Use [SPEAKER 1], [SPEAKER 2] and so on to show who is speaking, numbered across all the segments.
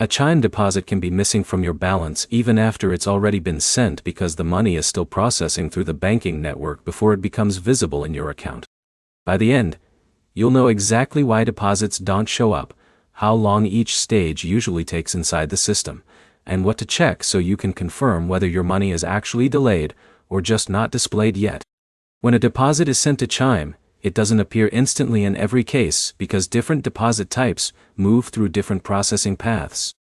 [SPEAKER 1] A Chime deposit can be missing from your balance even after it's already been sent because the money is still processing through the banking network before it becomes visible in your account. By the end, you'll know exactly why deposits don't show up, how long each stage usually takes inside the system, and what to check so you can confirm whether your money is actually delayed or just not displayed yet. When a deposit is sent to Chime, it doesn't appear instantly in every case because different deposit types move through different processing paths.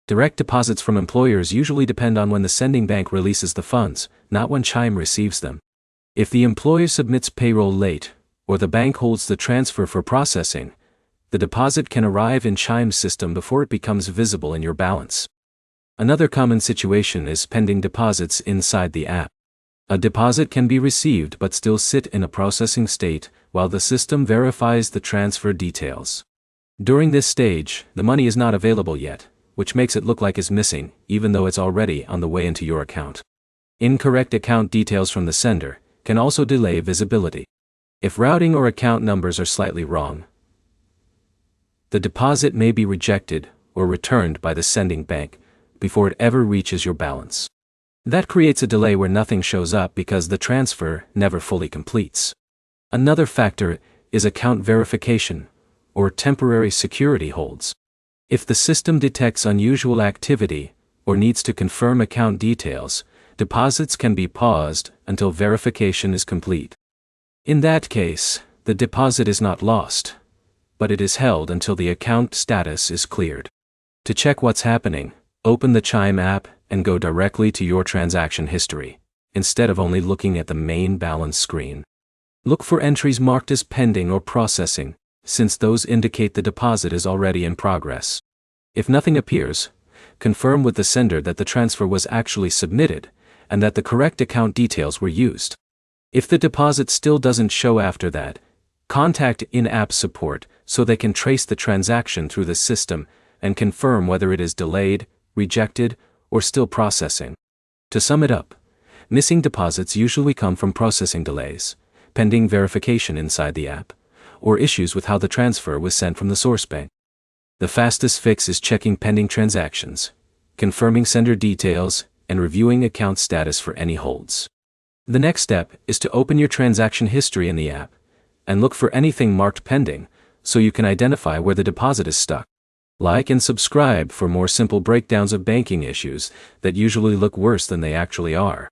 [SPEAKER 1] Direct deposits from employers usually depend on when the sending bank releases the funds, not when Chime receives them. If the employer submits payroll late, or the bank holds the transfer for processing, the deposit can arrive in Chime's system before it becomes visible in your balance. Another common situation is pending deposits inside the app. A deposit can be received but still sit in a processing state while the system verifies the transfer details. During this stage, the money is not available yet, which makes it look like it's missing, even though it's already on the way into your account. Incorrect account details from the sender can also delay visibility. If routing or account numbers are slightly wrong, the deposit may be rejected or returned by the sending bank before it ever reaches your balance. That creates a delay where nothing shows up because the transfer never fully completes. Another factor is account verification, or temporary security holds. If the system detects unusual activity or needs to confirm account details, deposits can be paused until verification is complete. In that case, the deposit is not lost, but it is held until the account status is cleared. To check what's happening, open the Chime app and go directly to your transaction history, instead of only looking at the main balance screen. Look for entries marked as pending or processing, since those indicate the deposit is already in progress. If nothing appears, confirm with the sender that the transfer was actually submitted and that the correct account details were used. If the deposit still doesn't show after that, contact in-app support so they can trace the transaction through the system and confirm whether it is delayed, rejected, or still processing. To sum it up, missing deposits usually come from processing delays, pending verification inside the app, or issues with how the transfer was sent from the source bank. The fastest fix is checking pending transactions, confirming sender details, and reviewing account status for any holds. The next step is to open your transaction history in the app and look for anything marked pending so you can identify where the deposit is stuck. Like and subscribe for more simple breakdowns of banking issues that usually look worse than they actually are.